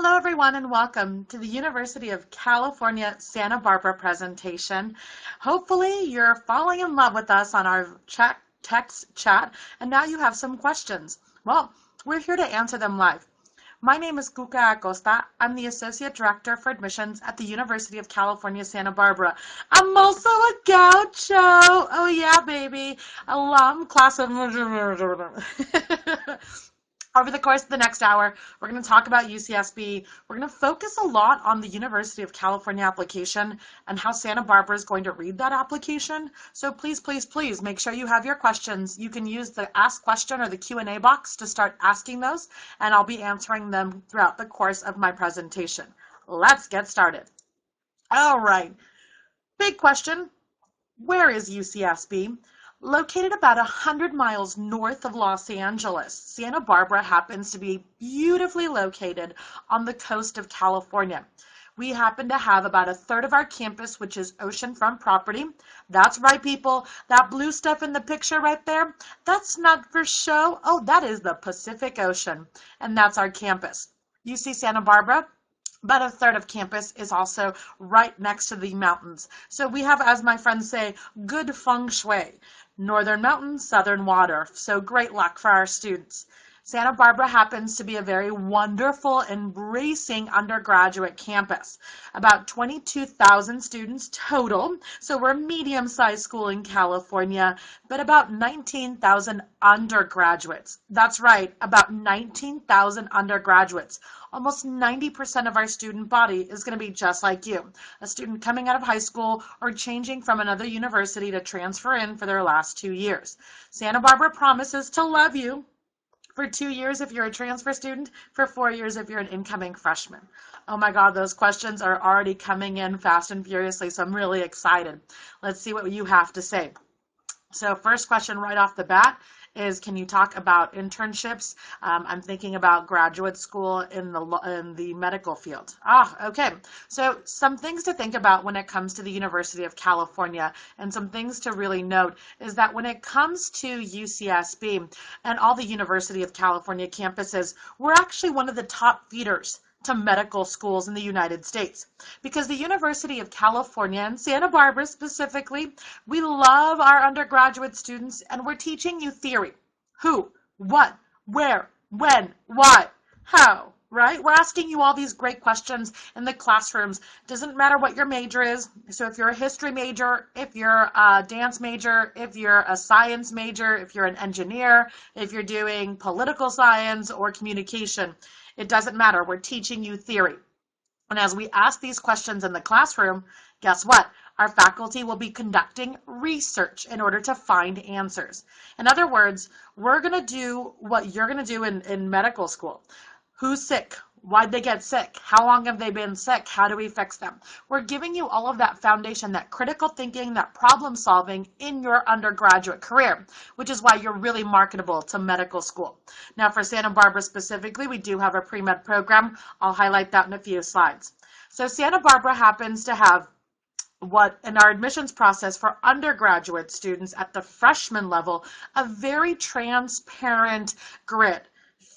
Hello everyone and welcome to the University of California, Santa Barbara presentation. Hopefully you're falling in love with us on our text chat and now you have some questions. Well, we're here to answer them live. My name is Cuca Acosta. I'm the Associate Director for Admissions at the University of California, Santa Barbara. I'm also a gaucho. Oh yeah, baby. Alum, class of... Over the course of the next hour, we're going to talk about UCSB. We're going to focus a lot on the University of California application and how Santa Barbara is going to read that application. So please, please, please make sure you have your questions. You can use the Ask Question or the Q&A box to start asking those, and I'll be answering them throughout the course of my presentation. Let's get started. All right, big question. Where is UCSB? Located about 100 miles north of Los Angeles, Santa Barbara happens to be beautifully located on the coast of California. We happen to have about a third of our campus, which is oceanfront property. That's right, people. That blue stuff in the picture right there, that's not for show. Oh, that is the Pacific Ocean, and that's our campus. UC Santa Barbara, about a third of campus is also right next to the mountains. So we have, as my friends say, good feng shui. Northern mountains, southern water. So great luck for our students. Santa Barbara happens to be a very wonderful, embracing undergraduate campus. About 22,000 students total, so we're a medium-sized school in California, but about 19,000 undergraduates. That's right, about 19,000 undergraduates. Almost 90% of our student body is going to be just like you, a student coming out of high school or changing from another university to transfer in for their last 2 years. Santa Barbara promises to love you for 2 years if you're a transfer student, for 4 years if you're an incoming freshman. Oh my God, those questions are already coming in fast and furiously, so I'm really excited. Let's see what you have to say. So first question right off the bat is, can you talk about internships? I'm thinking about graduate school in the medical field. Okay. So some things to think about when it comes to the University of California, and some things to really note is that when it comes to UCSB and all the University of California campuses, we're actually one of the top feeders to medical schools in the United States, because the University of California and Santa Barbara specifically, we love our undergraduate students and we're teaching you theory. Who, what, where, when, why, how, right? We're asking you all these great questions in the classrooms. Doesn't matter what your major is. So if you're a history major, if you're a dance major, if you're a science major, if you're an engineer, if you're doing political science or communication, it doesn't matter. We're teaching you theory. And as we ask these questions in the classroom, guess what? Our faculty will be conducting research in order to find answers. In other words, we're going to do what you're going to do in medical school. Who's sick? Why'd they get sick? How long have they been sick? How do we fix them? We're giving you all of that foundation, that critical thinking, that problem solving in your undergraduate career, which is why you're really marketable to medical school. Now for Santa Barbara specifically, we do have a pre-med program. I'll highlight that in a few slides. So Santa Barbara happens to have what in our admissions process for undergraduate students at the freshman level, a very transparent grid.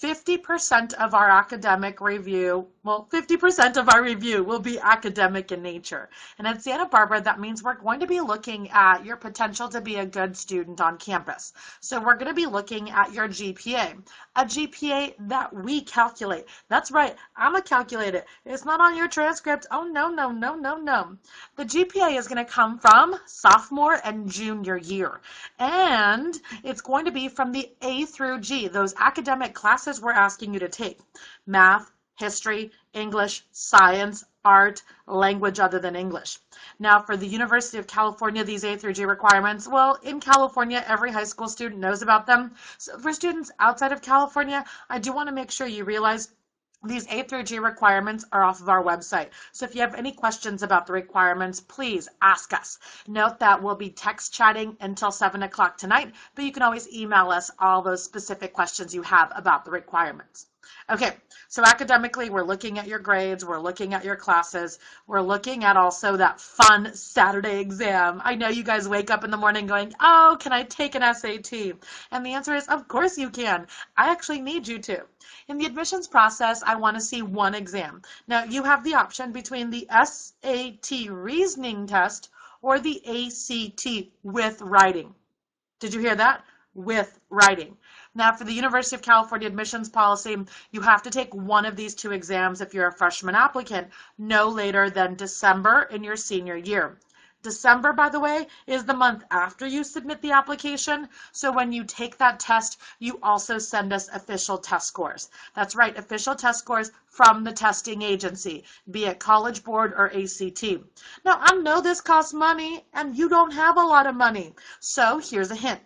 50% of our academic review, 50% of our review will be academic in nature. And at Santa Barbara, that means we're going to be looking at your potential to be a good student on campus. So we're going to be looking at your GPA, a GPA that we calculate. That's right, I'm going to calculate it. It's not on your transcript. Oh, no, no, no, no, no. The GPA is going to come from sophomore and junior year. And it's going to be from the A through G, those academic classes we're asking you to take. Math, history, English, science, art, language other than English. Now for the University of California, these A through G requirements, well, in California, every high school student knows about them. So for students outside of California, I do want to make sure you realize these A through G requirements are off of our website. So if you have any questions about the requirements, please ask us. Note that we'll be text chatting until 7 o'clock tonight, but you can always email us all those specific questions you have about the requirements. Okay, so academically, we're looking at your grades, we're looking at your classes, we're looking at also that fun Saturday exam. I know you guys wake up in the morning going, oh, can I take an SAT? And the answer is, of course you can. I actually need you to. In the admissions process, I want to see one exam. Now, you have the option between the SAT reasoning test or the ACT with writing. Did you hear that? With writing. Now, for the University of California admissions policy, you have to take one of these two exams if you're a freshman applicant, no later than December in your senior year. December, by the way, is the month after you submit the application. So when you take that test, you also send us official test scores. That's right, official test scores from the testing agency, be it College Board or ACT. Now, I know this costs money and you don't have a lot of money. So here's a hint.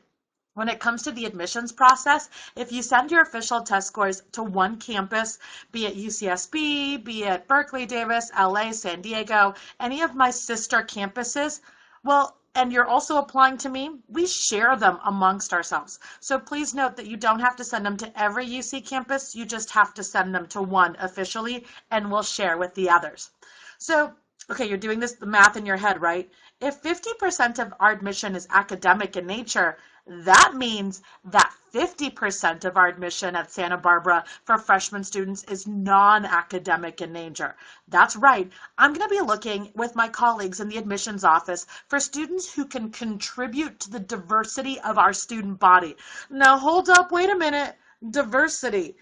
When it comes to the admissions process, if you send your official test scores to one campus, be it UCSB, be it Berkeley, Davis, LA, San Diego, any of my sister campuses, well, and you're also applying to me, we share them amongst ourselves. So please note that you don't have to send them to every UC campus, you just have to send them to one officially, and we'll share with the others. So, okay, you're doing the math in your head, right? If 50% of our admission is academic in nature, that means that 50% of our admission at Santa Barbara for freshman students is non-academic in nature. That's right. I'm going to be looking with my colleagues in the admissions office for students who can contribute to the diversity of our student body. Now, hold up, wait a minute. Diversity.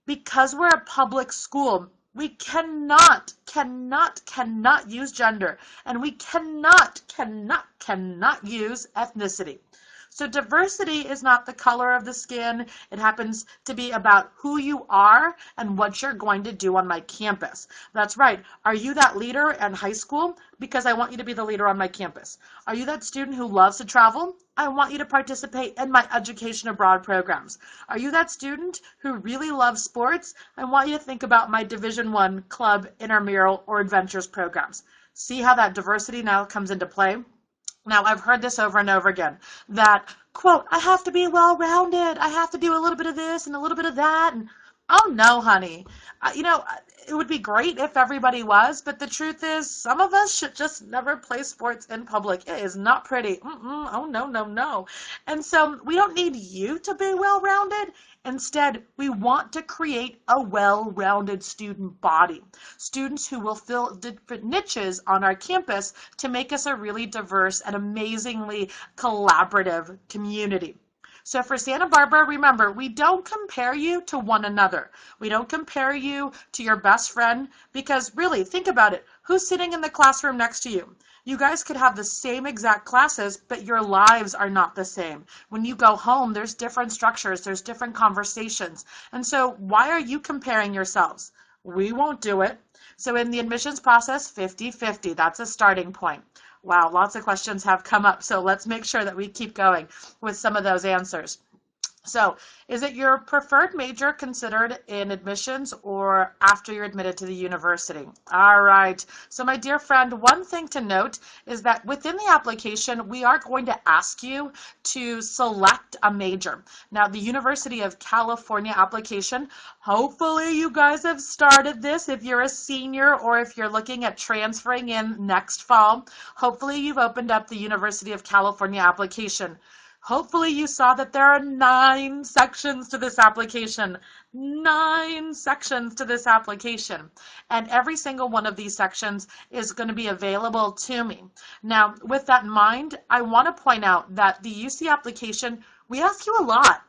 Because we're a public school, we cannot use gender, and we cannot use ethnicity. So diversity is not the color of the skin. It happens to be about who you are and what you're going to do on my campus. That's right. Are you that leader in high school? Because I want you to be the leader on my campus. Are you that student who loves to travel? I want you to participate in my education abroad programs. Are you that student who really loves sports? I want you to think about my Division I club, intramural, or adventures programs. See how that diversity now comes into play? Now, I've heard this over and over again, that, quote, I have to be well-rounded. I have to do a little bit of this and a little bit of that. And oh, no, honey. It would be great if everybody was, but the truth is some of us should just never play sports in public. It is not pretty. Oh, no, no, no. And so we don't need you to be well-rounded. Instead, we want to create a well-rounded student body, students who will fill different niches on our campus to make us a really diverse and amazingly collaborative community. So for Santa Barbara, remember, we don't compare you to one another. We don't compare you to your best friend because really, think about it. Who's sitting in the classroom next to you? You guys could have the same exact classes, but your lives are not the same. When you go home, there's different structures, there's different conversations. And so why are you comparing yourselves? We won't do it. So in the admissions process, 50-50, that's a starting point. Wow, lots of questions have come up, so let's make sure that we keep going with some of those answers. So, is it your preferred major considered in admissions or after you're admitted to the university? All right. So, my dear friend, one thing to note is that within the application, we are going to ask you to select a major. Now, the University of California application, hopefully you guys have started this if you're a senior or if you're looking at transferring in next fall. Hopefully you've opened up the University of California application. Hopefully you saw that there are 9 sections to this application. 9 sections to this application. And every single one of these sections is going to be available to me. Now, with that in mind, I want to point out that the UC application, we ask you a lot.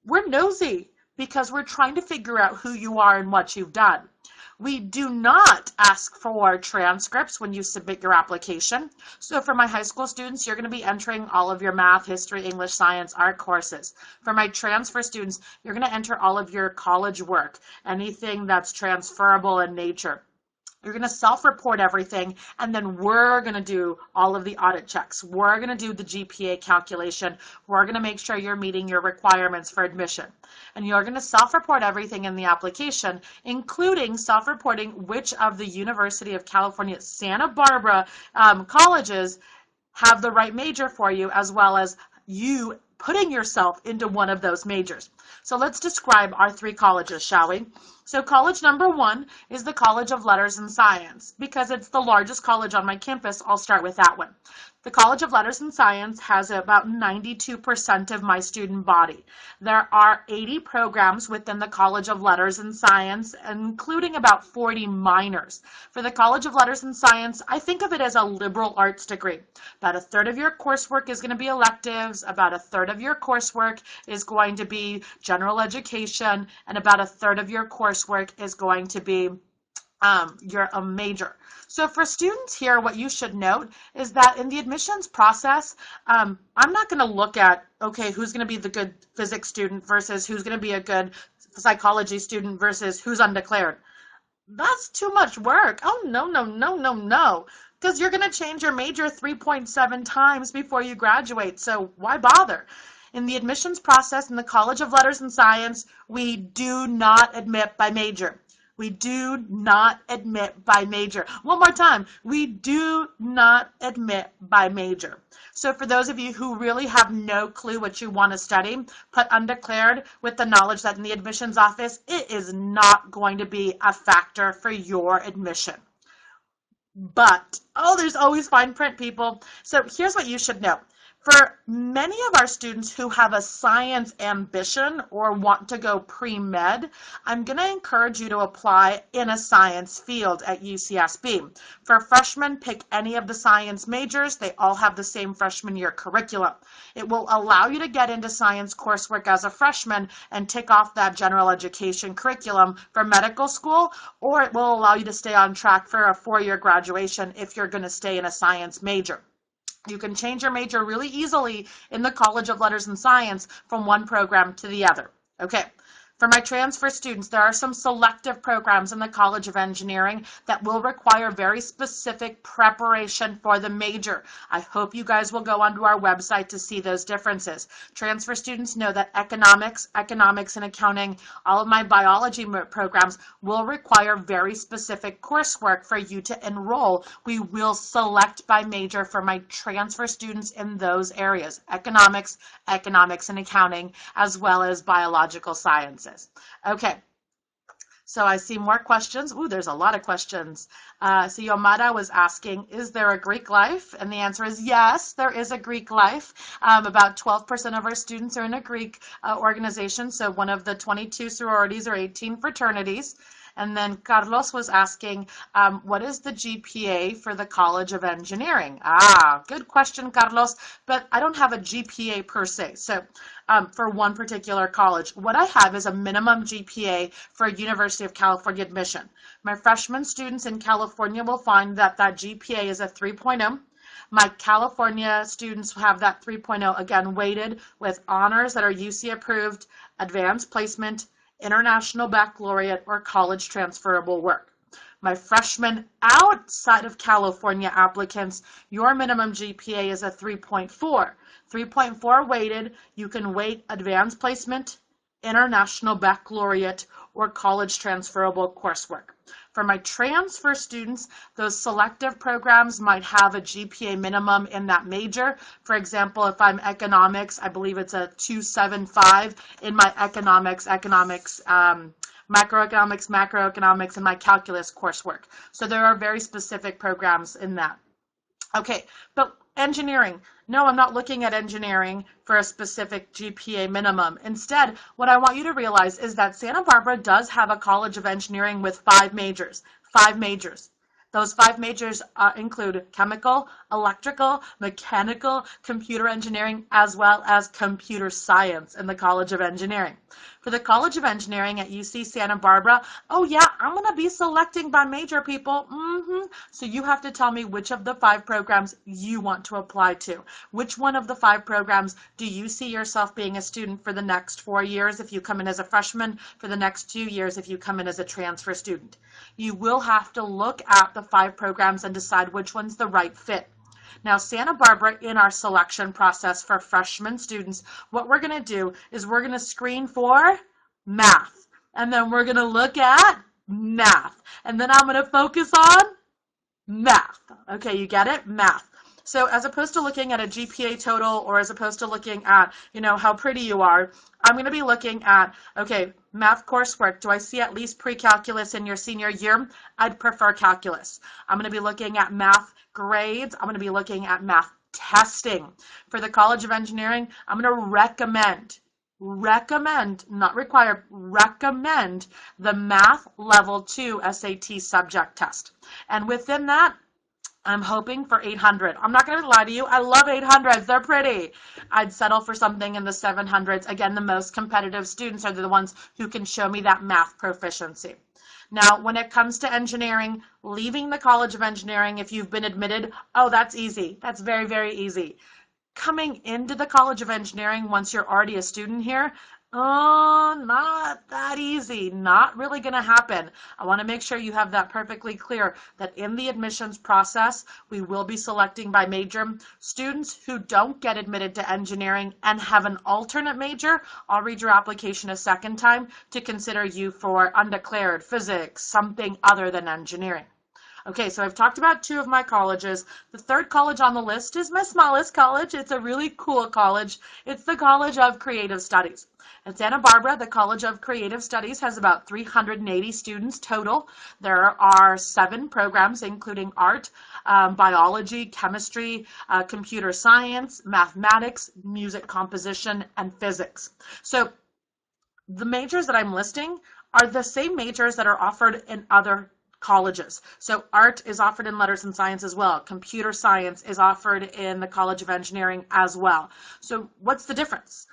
We're nosy because we're trying to figure out who you are and what you've done. We do not ask for transcripts when you submit your application. So for my high school students, you're going to be entering all of your math, history, English, science, art courses. For my transfer students, you're going to enter all of your college work, anything that's transferable in nature. You're going to self-report everything, and then we're going to do all of the audit checks. We're going to do the GPA calculation. We're going to make sure you're meeting your requirements for admission. And you're going to self-report everything in the application, including self-reporting which of the University of California Santa Barbara colleges have the right major for you, as well as you putting yourself into one of those majors. So let's describe our three colleges, shall we? So college number one is the College of Letters and Science. Because it's the largest college on my campus, I'll start with that one. The College of Letters and Science has about 92% of my student body. There are 80 programs within the College of Letters and Science, including about 40 minors. For the College of Letters and Science, I think of it as a liberal arts degree. About a third of your coursework is going to be electives, about a third of your coursework is going to be general education, and about a third of your coursework is going to be your major. So for students here, what you should note is that in the admissions process, I'm not going to look at, okay, who's going to be the good physics student versus who's going to be a good psychology student versus who's undeclared. That's too much work. Oh, no, no, no, no, no. Because you're going to change your major 3.7 times before you graduate, so why bother? In the admissions process in the College of Letters and Science, we do not admit by major. We do not admit by major. One more time. We do not admit by major. So for those of you who really have no clue what you want to study, put undeclared with the knowledge that in the admissions office, it is not going to be a factor for your admission. But, oh, there's always fine print, people. So here's what you should know. For many of our students who have a science ambition or want to go pre-med, I'm going to encourage you to apply in a science field at UCSB. For freshmen, pick any of the science majors. They all have the same freshman year curriculum. It will allow you to get into science coursework as a freshman and tick off that general education curriculum for medical school, or it will allow you to stay on track for a four-year graduation if you're going to stay in a science major. You can change your major really easily in the College of Letters and Science from one program to the other. Okay. For my transfer students, there are some selective programs in the College of Engineering that will require very specific preparation for the major. I hope you guys will go onto our website to see those differences. Transfer students know that economics, and accounting, all of my biology programs will require very specific coursework for you to enroll. We will select by major for my transfer students in those areas, economics, and accounting, as well as biological sciences. Okay, so I see more questions. Ooh, there's a lot of questions. So Yomada was asking, is there a Greek life? And the answer is yes, there is a Greek life. About 12% of our students are in a Greek organization, so one of the 22 sororities or 18 fraternities. And then Carlos was asking, what is the GPA for the College of Engineering? Ah, good question, Carlos, but I don't have a GPA per se. So for one particular college, what I have is a minimum GPA for University of California admission. My freshman students in California will find that that GPA is a 3.0. My California students have that 3.0 again weighted with honors that are UC approved, advanced placement, international baccalaureate, or college transferable work. My freshmen outside of California applicants, your minimum GPA is a 3.4. 3.4 weighted, you can weight advanced placement, international baccalaureate, or college transferable coursework. For my transfer students, those selective programs might have a GPA minimum in that major. For example, if I'm economics, I believe it's a 275 in my economics, macroeconomics, and my calculus coursework. So there are very specific programs in that. Okay, but engineering. No, I'm not looking at engineering for a specific GPA minimum. Instead, what I want you to realize is that Santa Barbara does have a College of Engineering with 5 majors. 5 majors. Those 5 majors include chemical, electrical, mechanical, computer engineering, as well as computer science in the College of Engineering. For the College of Engineering at UC Santa Barbara, oh yeah, I'm going to be selecting by major, people. So you have to tell me which of the 5 programs you want to apply to. Which one of the 5 programs do you see yourself being a student for the next 4 years if you come in as a freshman, for the next 2 years if you come in as a transfer student? You will have to look at the 5 programs and decide which one's the right fit. Now, Santa Barbara, in our selection process for freshman students, what we're going to do is we're going to screen for math, and then we're going to look at math, and then I'm going to focus on math. Okay, you get it? Math. So as opposed to looking at a GPA total or as opposed to looking at, how pretty you are, I'm going to be looking at, okay, math coursework. Do I see at least pre-calculus in your senior year? I'd prefer calculus. I'm going to be looking at math grades. I'm going to be looking at math testing. For the College of Engineering, I'm going to recommend, not require, recommend the Math Level 2 SAT subject test. And within that, I'm hoping for 800. I'm not going to lie to you. I love 800s. They're pretty. I'd settle for something in the 700s. Again, the most competitive students are the ones who can show me that math proficiency. Now, when it comes to engineering, leaving the College of Engineering, if you've been admitted, oh, that's easy. That's very, very easy. Coming into the College of Engineering once you're already a student here, not that easy. Not really going to happen. I want to make sure you have that perfectly clear that in the admissions process, we will be selecting by major. Students who don't get admitted to engineering and have an alternate major, I'll read your application a second time to consider you for undeclared physics, something other than engineering. Okay, so I've talked about two of my colleges. The third college on the list is my smallest college. It's a really cool college. It's the College of Creative Studies. At Santa Barbara, the College of Creative Studies has about 380 students total. There are 7 programs, including art, biology, chemistry, computer science, mathematics, music composition, and physics. So the majors that I'm listing are the same majors that are offered in other colleges. So art is offered in letters and science as well. Computer science is offered in the College of Engineering as well. So what's the difference?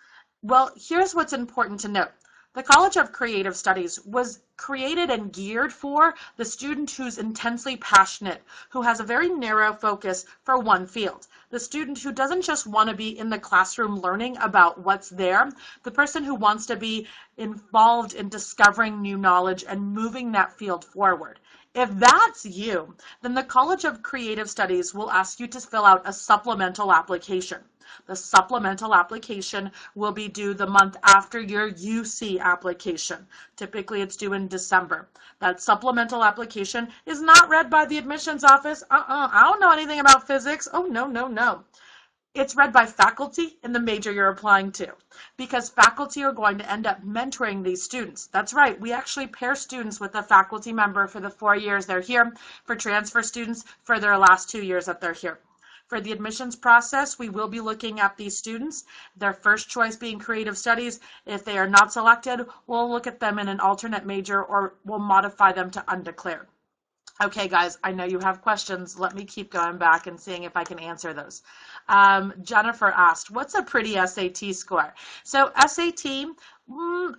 Well, here's what's important to note. The College of Creative Studies was created and geared for the student who's intensely passionate, who has a very narrow focus for one field. The student who doesn't just want to be in the classroom learning about what's there, the person who wants to be involved in discovering new knowledge and moving that field forward. If that's you, then the College of Creative Studies will ask you to fill out a supplemental application. The supplemental application will be due the month after your UC application. Typically, it's due in December. That supplemental application is not read by the admissions office. I don't know anything about physics. Oh, no, no, no. It's read by faculty in the major you're applying to, because faculty are going to end up mentoring these students. That's right, we actually pair students with a faculty member for the 4 years they're here, for transfer students for their last 2 years that they're here. For the admissions process, we will be looking at these students, their first choice being creative studies. If they are not selected, we'll look at them in an alternate major or we'll modify them to undeclared. Okay, guys, I know you have questions. Let me keep going back and seeing if I can answer those. Jennifer asked, what's a pretty SAT score? So SAT,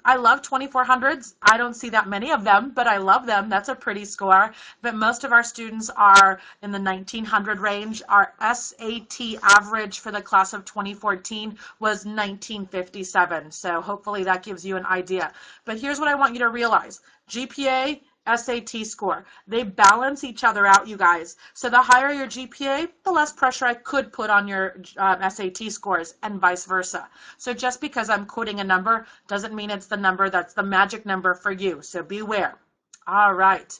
I love 2400s. I don't see that many of them, but I love them. That's a pretty score. But most of our students are in the 1900 range. Our SAT average for the class of 2014 was 1957. So hopefully that gives you an idea. But here's what I want you to realize. GPA, SAT score. They balance each other out, you guys. So the higher your GPA, the less pressure I could put on your SAT scores and vice versa. So just because I'm quoting a number doesn't mean it's the number that's the magic number for you. So beware. All right.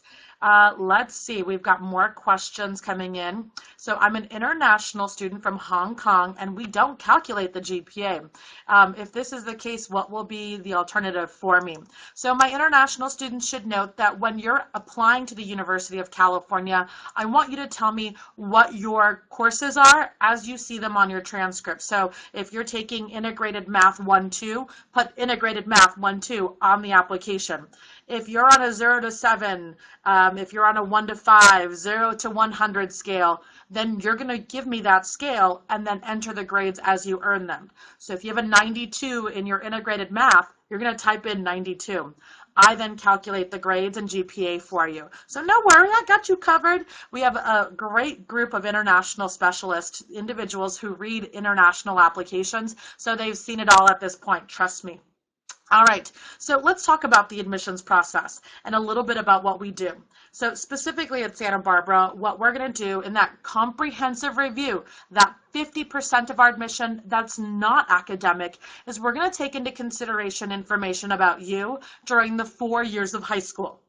Let's see, we've got more questions coming in. So I'm an international student from Hong Kong, and we don't calculate the GPA. If this is the case, what will be the alternative for me? So my international students should note that when you're applying to the University of California, I want you to tell me what your courses are as you see them on your transcript. So if you're taking Integrated Math 1-2, put Integrated Math 1-2 on the application. If you're on a 0 to 7, if you're on a 1 to 5, 0 to 100 scale, then you're going to give me that scale and then enter the grades as you earn them. So if you have a 92 in your integrated math, you're going to type in 92. I then calculate the grades and GPA for you. So no worry, I got you covered. We have a great group of international specialists, individuals who read international applications, so they've seen it all at this point, trust me. All right, so let's talk about the admissions process and a little bit about what we do. So specifically at Santa Barbara, what we're going to do in that comprehensive review, that 50% of our admission that's not academic, is we're going to take into consideration information about you during the 4 years of high school.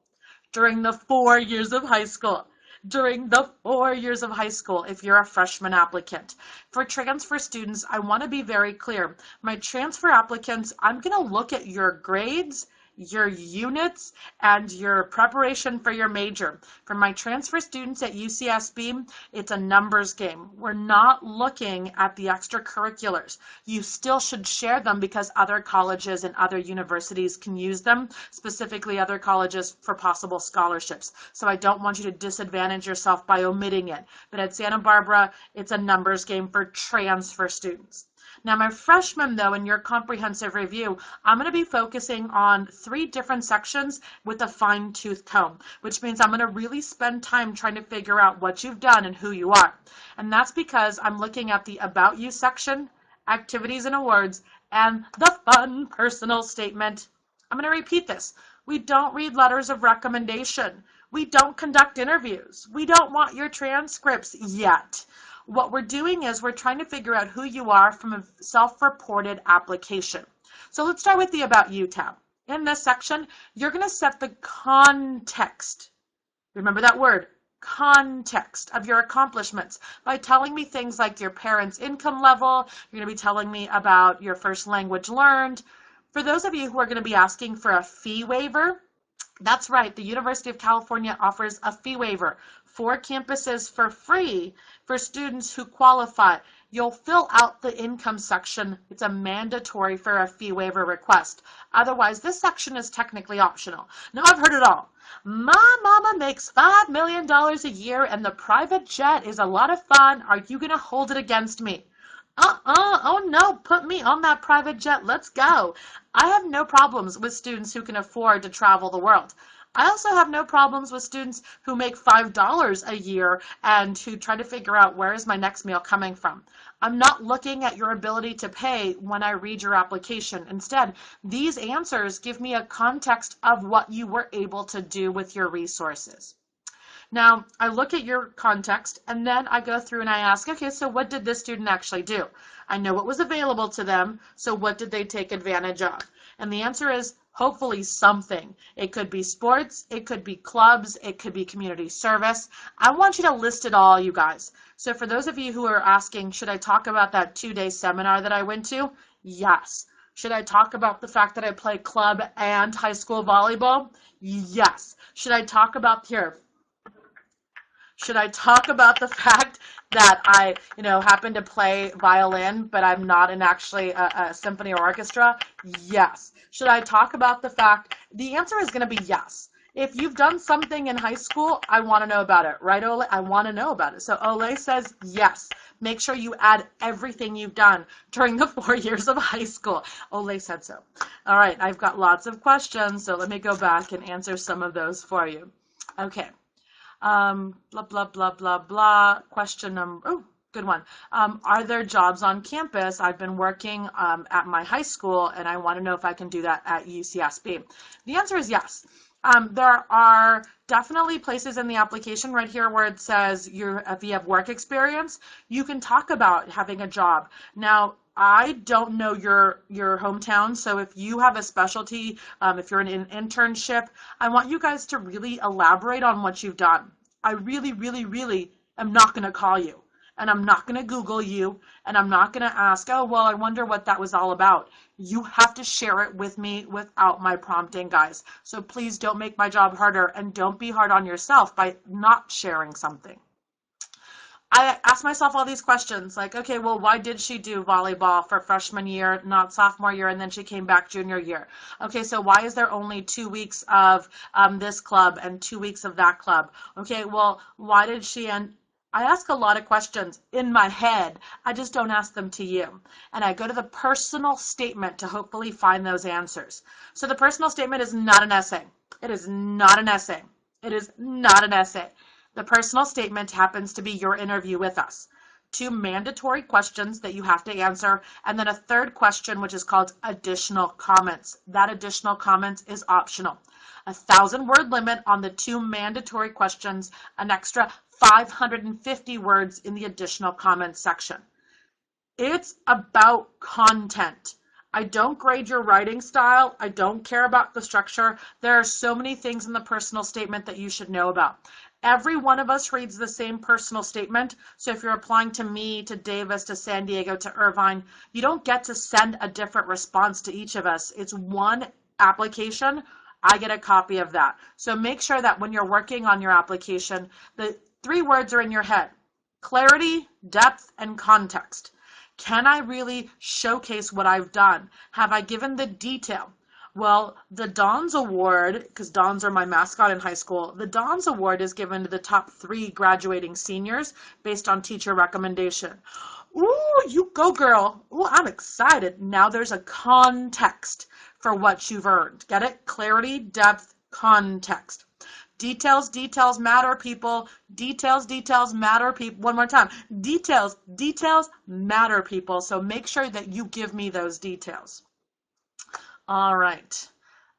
During the 4 years of high school. during the 4 years of high school if you're a freshman applicant. For transfer students, I want to be very clear. My transfer applicants, I'm going to look at your grades, your units, and your preparation for your major. For my transfer students at UCSB, it's a numbers game. We're not looking at the extracurriculars. You still should share them because other colleges and other universities can use them, specifically other colleges for possible scholarships. So I don't want you to disadvantage yourself by omitting it. But at Santa Barbara, it's a numbers game for transfer students. Now, my freshmen, though, in your comprehensive review, I'm going to be focusing on 3 different sections with a fine-tooth comb, which means I'm going to really spend time trying to figure out what you've done and who you are. And that's because I'm looking at the About You section, Activities and Awards, and the Fun Personal Statement. I'm going to repeat this. We don't read letters of recommendation. We don't conduct interviews. We don't want your transcripts yet. What we're doing is we're trying to figure out who you are from a self-reported application. So let's start with the About You tab. In this section, you're going to set the context. Remember that word, context of your accomplishments by telling me things like your parents' income level. You're going to be telling me about your first language learned. For those of you who are going to be asking for a fee waiver, that's right, the University of California offers a fee waiver. 4 campuses for free for students who qualify. You'll fill out the income section. It's a mandatory for a fee waiver request. Otherwise, this section is technically optional. Now, I've heard it all. My mama makes $5 million a year and the private jet is a lot of fun. Are you going to hold it against me? Oh no, put me on that private jet. Let's go. I have no problems with students who can afford to travel the world. I also have no problems with students who make $5 a year and who try to figure out where is my next meal coming from. I'm not looking at your ability to pay when I read your application. Instead, these answers give me a context of what you were able to do with your resources. Now, I look at your context and then I go through and I ask, okay, so what did this student actually do? I know what was available to them, so what did they take advantage of? And the answer is hopefully something. It could be sports, it could be clubs, it could be community service. I want you to list it all, you guys. So for those of you who are asking, should I talk about that 2-day seminar that I went to? Yes. Should I talk about the fact that I play club and high school volleyball? Yes. Should I talk about Should I talk about the fact that I, happen to play violin, but I'm not in actually a symphony or orchestra? Yes. Should I talk about the fact? The answer is going to be yes. If you've done something in high school, I want to know about it. Right, Ole? I want to know about it. So Ole says yes. Make sure you add everything you've done during the 4 years of high school. Ole said so. All right, I've got lots of questions, so let me go back and answer some of those for you. Okay. Blah, blah, blah, blah, blah. Question number, good one. Are there jobs on campus? I've been working at my high school, and I want to know if I can do that at UCSB. The answer is yes. There are definitely places in the application right here where it says if you have work experience, you can talk about having a job. Now, I don't know your hometown, so if you have a specialty, if you're in an internship, I want you guys to really elaborate on what you've done. I really, really, really am not going to call you, and I'm not going to Google you, and I'm not going to ask, oh, well, I wonder what that was all about. You have to share it with me without my prompting, guys. So please don't make my job harder, and don't be hard on yourself by not sharing something. I asked myself all these questions like, okay, well, why did she do volleyball for freshman year, not sophomore year, and then she came back junior year? Okay, so why is there only 2 weeks of this club and 2 weeks of that club? Okay, well, why did she end? I ask a lot of questions in my head. I just don't ask them to you. And I go to the personal statement to hopefully find those answers. So the personal statement is not an essay. It is not an essay. It is not an essay. The personal statement happens to be your interview with us. 2 mandatory questions that you have to answer, and then a 3rd question, which is called additional comments. That additional comments is optional. 1,000-word limit on the 2 mandatory questions, an extra 550 words in the additional comments section. It's about content. I don't grade your writing style. I don't care about the structure. There are so many things in the personal statement that you should know about. Every one of us reads the same personal statement. So if you're applying to me, to Davis, to San Diego, to Irvine, you don't get to send a different response to each of us. It's one application. I get a copy of that. So make sure that when you're working on your application, the 3 words are in your head: clarity, depth, and context. Can I really showcase what I've done? Have I given the detail? Well, the Dons Award, because Dons are my mascot in high school, the Dons Award is given to the top 3 graduating seniors based on teacher recommendation. Ooh, you go, girl. Ooh, I'm excited. Now there's a context for what you've earned. Get it? Clarity, depth, context. Details, details matter, people. Details, details matter, people. One more time. Details, details matter, people. So make sure that you give me those details. All right.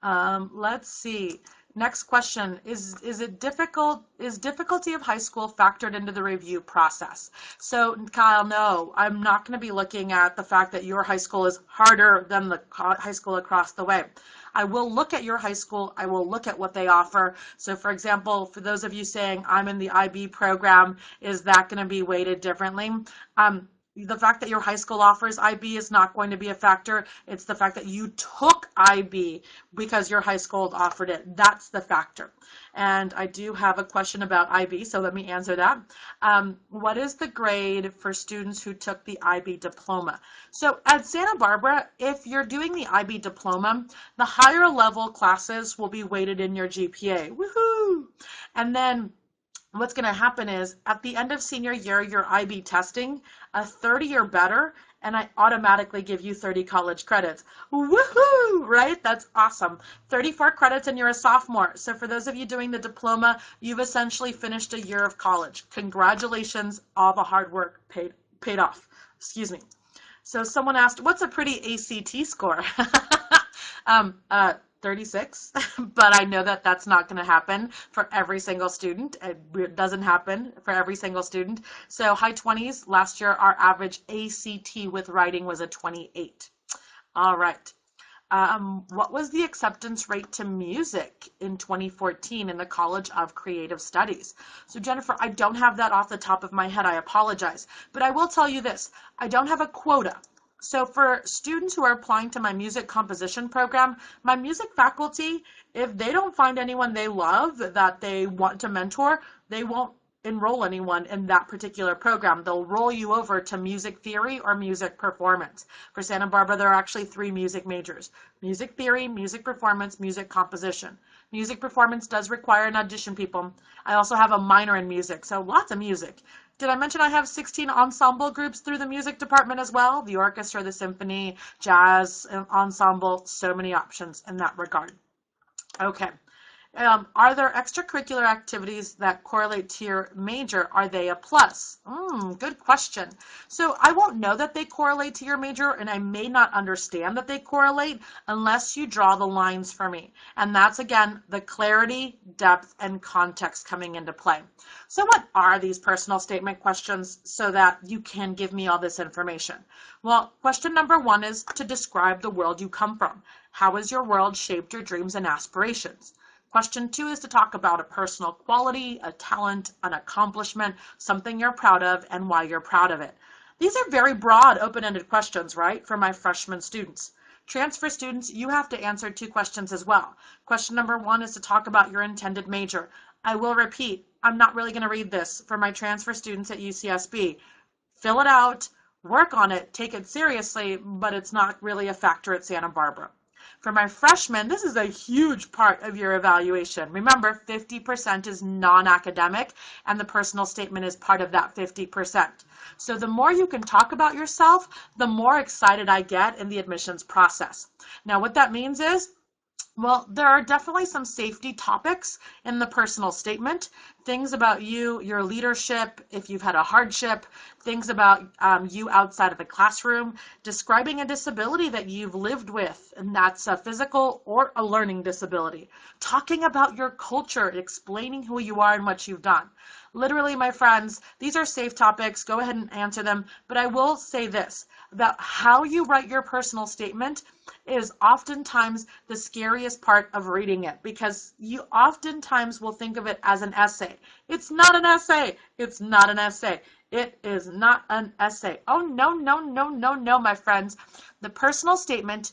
Let's see. Next question. Is difficulty of high school factored into the review process? So Kyle, no, I'm not going to be looking at the fact that your high school is harder than the high school across the way. I will look at your high school. I will look at what they offer. So for example, for those of you saying I'm in the IB program, is that going to be weighted differently? The fact that your high school offers IB is not going to be a factor. It's the fact that you took IB because your high school offered it. That's the factor. And I do have a question about IB, so let me answer that. What is the grade for students who took the IB diploma? So at Santa Barbara, if you're doing the IB diploma, the higher level classes will be weighted in your GPA. Woohoo! And then what's going to happen is at the end of senior year, your IB testing, a 30 or better, and I automatically give you 30 college credits. Woohoo, right? That's awesome. 34 credits and you're a sophomore. So for those of you doing the diploma, you've essentially finished a year of college. Congratulations, all the hard work paid off. Excuse me. So someone asked, what's a pretty ACT score? 36, but I know that that's not going to happen for every single student. It doesn't happen for every single student. So high 20s. Last year, our average ACT with writing was a 28. All right. What was the acceptance rate to music in 2014 in the College of Creative Studies? So Jennifer, I don't have that off the top of my head. I apologize. But I will tell you this. I don't have a quota. So for students who are applying to my music composition program, my music faculty, if they don't find anyone they love that they want to mentor, they won't enroll anyone in that particular program. They'll roll you over to music theory or music performance. For Santa Barbara, there are actually 3 music majors: music theory, music performance, music composition. Music performance does require an audition, people. I also have a minor in music, so lots of music. Did I mention I have 16 ensemble groups through the music department as well? The orchestra, the symphony, jazz, ensemble, so many options in that regard. Okay. Are there extracurricular activities that correlate to your major? Are they a plus? Good question. So I won't know that they correlate to your major, and I may not understand that they correlate unless you draw the lines for me. And that's, again, the clarity, depth, and context coming into play. So what are these personal statement questions so that you can give me all this information? Well, question number 1 is to describe the world you come from. How has your world shaped your dreams and aspirations? Question 2 is to talk about a personal quality, a talent, an accomplishment, something you're proud of, and why you're proud of it. These are very broad, open-ended questions, right, for my freshman students. Transfer students, you have to answer 2 questions as well. Question number 1 is to talk about your intended major. I will repeat, I'm not really going to read this for my transfer students at UCSB. Fill it out, work on it, take it seriously, but it's not really a factor at Santa Barbara. For my freshmen, this is a huge part of your evaluation. Remember, 50% is non-academic, and the personal statement is part of that 50%. So the more you can talk about yourself, the more excited I get in the admissions process. Now, what that means is, well, there are definitely some safety topics in the personal statement, things about you, your leadership, if you've had a hardship, things about you outside of the classroom, describing a disability that you've lived with, and that's a physical or a learning disability, talking about your culture, explaining who you are and what you've done. Literally, my friends, these are safe topics. Go ahead and answer them. But I will say this about how you write your personal statement is oftentimes the scariest part of reading it, because you oftentimes will think of it as an essay. It's not an essay. It's not an essay. It is not an essay. Oh, no, no, no, no, no, my friends. The personal statement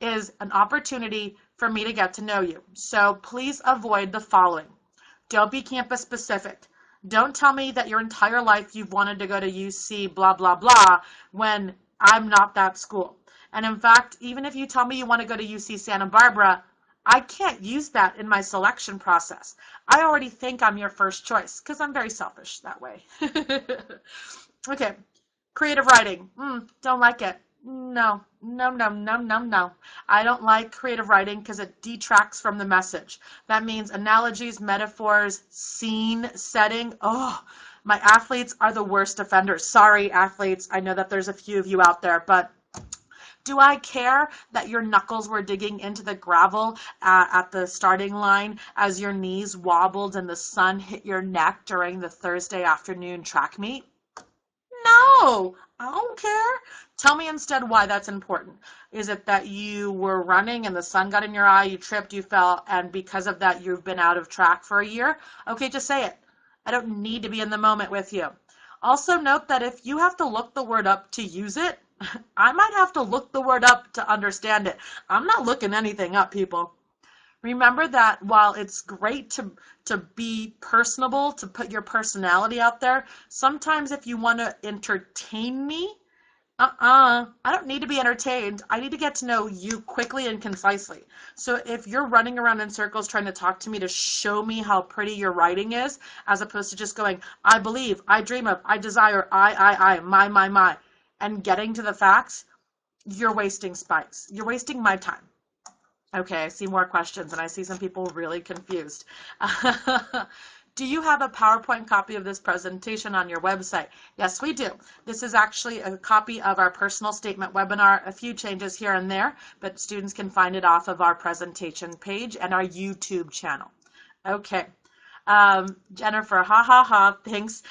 is an opportunity for me to get to know you. So please avoid the following. Don't be campus specific. Don't tell me that your entire life you've wanted to go to UC blah, blah, blah, when I'm not that school. And in fact, even if you tell me you want to go to UC Santa Barbara, I can't use that in my selection process. I already think I'm your first choice because I'm very selfish that way. Okay, creative writing. Don't like it. No, no, no, no, no, no. I don't like creative writing because it detracts from the message. That means analogies, metaphors, scene, setting. Oh, my athletes are the worst offenders. Sorry, athletes. I know that there's a few of you out there, but do I care that your knuckles were digging into the gravel at the starting line as your knees wobbled and the sun hit your neck during the Thursday afternoon track meet? No, I don't care. Tell me instead why that's important. Is it that you were running and the sun got in your eye, you tripped, you fell, and because of that you've been out of track for a year? Okay, just say it. I don't need to be in the moment with you. Also note that if you have to look the word up to use it, I might have to look the word up to understand it. I'm not looking anything up, people. Remember that while it's great to be personable, to put your personality out there, sometimes if you want to entertain me, I don't need to be entertained. I need to get to know you quickly and concisely. So if you're running around in circles trying to talk to me to show me how pretty your writing is, as opposed to just going, I believe, I dream of, I desire, my, and getting to the facts, you're wasting spikes. You're wasting my time. Okay, I see more questions, and I see some people really confused. Do you have a PowerPoint copy of this presentation on your website? Yes, we do. This is actually a copy of our personal statement webinar, a few changes here and there, but students can find it off of our presentation page and our YouTube channel. Okay, Jennifer, ha ha ha, thanks.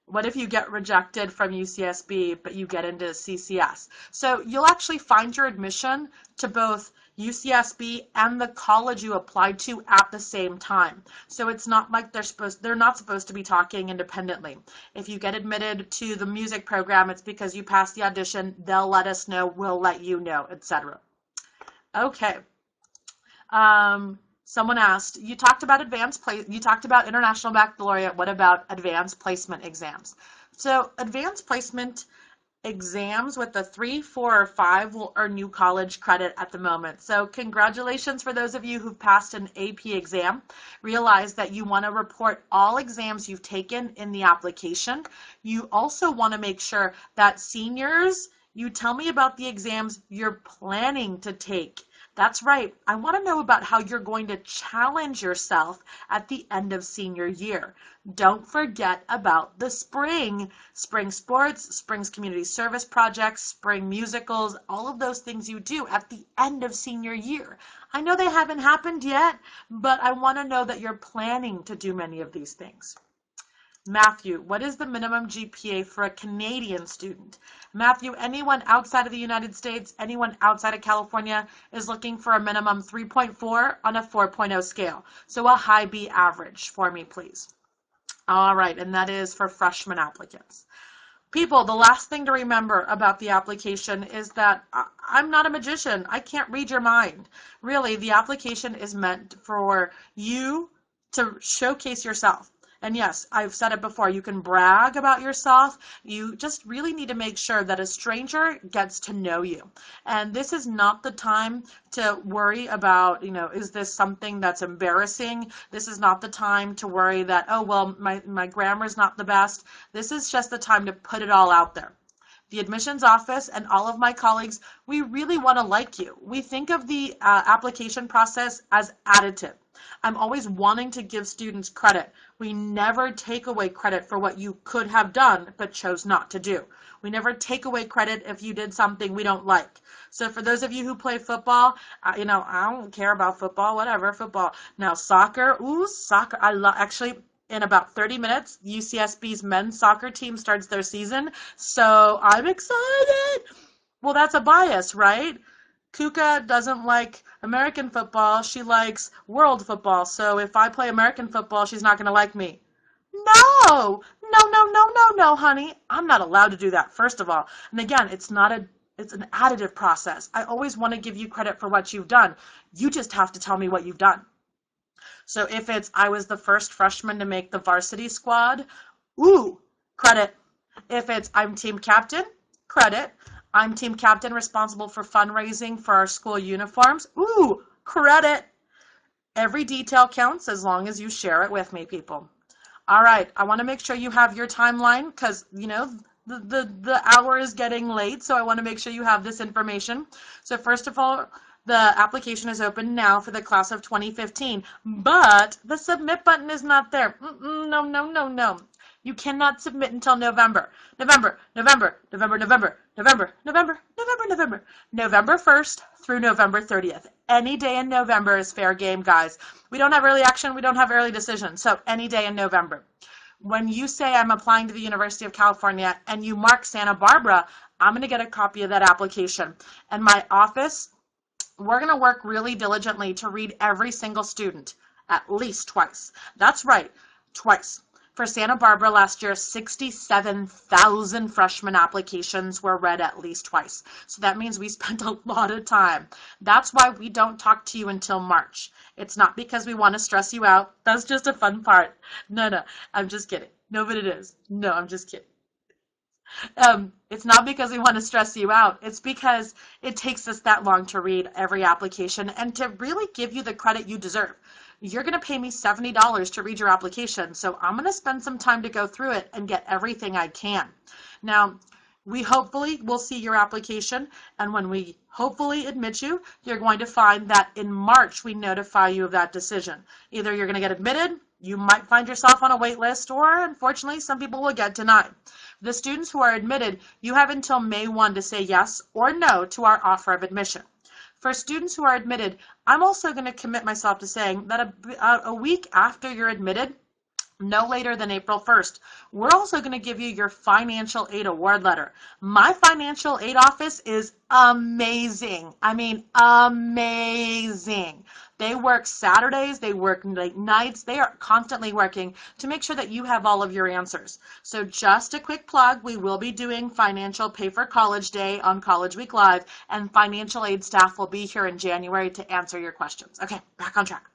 What if you get rejected from UCSB, but you get into CCS? So you'll actually find your admission to both UCSB and the college you applied to at the same time. So it's not like they're not supposed to be talking independently. If you get admitted to the music program, it's because you passed the audition. They'll let us know, we'll let you know, etc. Okay. Someone asked, you talked about international baccalaureate. What about advanced placement exams? So advanced placement exams with the 3, 4, or 5 will earn you college credit at the moment. So congratulations for those of you who've passed an AP exam. Realize that you want to report all exams you've taken in the application. You also want to make sure that seniors, you tell me about the exams you're planning to take. That's right. I want to know about how you're going to challenge yourself at the end of senior year. Don't forget about the spring sports, spring's community service projects, spring musicals, all of those things you do at the end of senior year. I know they haven't happened yet, but I want to know that you're planning to do many of these things. Matthew, what is the minimum GPA for a Canadian student? Matthew, anyone outside of the United States, anyone outside of California is looking for a minimum 3.4 on a 4.0 scale. So a high B average for me, please. All right, and that is for freshman applicants. People, the last thing to remember about the application is that I'm not a magician. I can't read your mind. Really, the application is meant for you to showcase yourself. And yes, I've said it before, you can brag about yourself. You just really need to make sure that a stranger gets to know you. And this is not the time to worry about, is this something that's embarrassing? This is not the time to worry that, oh, well, my grammar's not the best. This is just the time to put it all out there. The admissions office and all of my colleagues, we really want to like you. We think of the application process as additive. I'm always wanting to give students credit. We never take away credit for what you could have done but chose not to do. We never take away credit if you did something we don't like. So for those of you who play football, I don't care about football, whatever, football. Now soccer, soccer, actually, in about 30 minutes, UCSB's men's soccer team starts their season, so I'm excited. Well, that's a bias, right? Kuka doesn't like American football. She likes world football. So if I play American football, she's not going to like me. No, no, no, no, no, no, honey. I'm not allowed to do that, first of all. And again, it's an additive process. I always want to give you credit for what you've done. You just have to tell me what you've done. So if it's, I was the first freshman to make the varsity squad, ooh, credit. If it's, I'm team captain, credit. I'm team captain responsible for fundraising for our school uniforms, ooh, credit. Every detail counts as long as you share it with me, people. All right, I want to make sure you have your timeline because, you know, the hour is getting late, so I want to make sure you have this information. So first of all, the application is open now for the class of 2015, but the submit button is not there. No, no, no, no. You cannot submit until November. November 1st through November 30th. Any day in November is fair game, guys. We don't have early action, we don't have early decision, so any day in November. When you say I'm applying to the University of California and you mark Santa Barbara, I'm going to get a copy of that application. And my office, we're going to work really diligently to read every single student at least twice. That's right, twice. For Santa Barbara last year, 67,000 freshman applications were read at least twice. So that means we spent a lot of time. That's why we don't talk to you until March. It's not because we want to stress you out. That's just a fun part. No, I'm just kidding. No, but it is. No, I'm just kidding. It's not because we want to stress you out. It's because it takes us that long to read every application and to really give you the credit you deserve. You're going to pay me $70 to read your application, so I'm going to spend some time to go through it and get everything I can. Now, we hopefully will see your application, and when we hopefully admit you, you're going to find that in March we notify you of that decision. Either you're going to get admitted, you might find yourself on a wait list, or unfortunately some people will get denied. The students who are admitted, you have until May 1 to say yes or no to our offer of admission. For students who are admitted, I'm also going to commit myself to saying that a week after you're admitted, no later than April 1st, we're also going to give you your financial aid award letter. My financial aid office is amazing. I mean, amazing. They work Saturdays, they work late nights, they are constantly working to make sure that you have all of your answers. So just a quick plug, we will be doing Financial Pay for College Day on College Week Live, and financial aid staff will be here in January to answer your questions. Okay, back on track.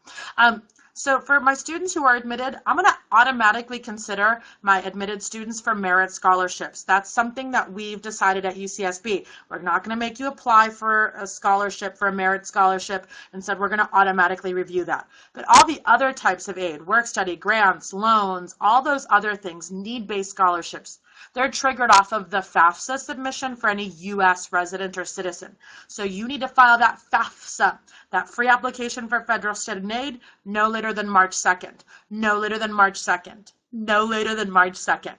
So for my students who are admitted, I'm going to automatically consider my admitted students for merit scholarships. That's something that we've decided at UCSB. We're not going to make you apply for a scholarship, for a merit scholarship. Instead, we're going to automatically review that. But all the other types of aid, work study, grants, loans, all those other things, need-based scholarships, they're triggered off of the FAFSA submission for any U.S. resident or citizen. So you need to file that FAFSA, that free application for federal student aid, no later than March 2nd. No later than March 2nd. No later than March 2nd.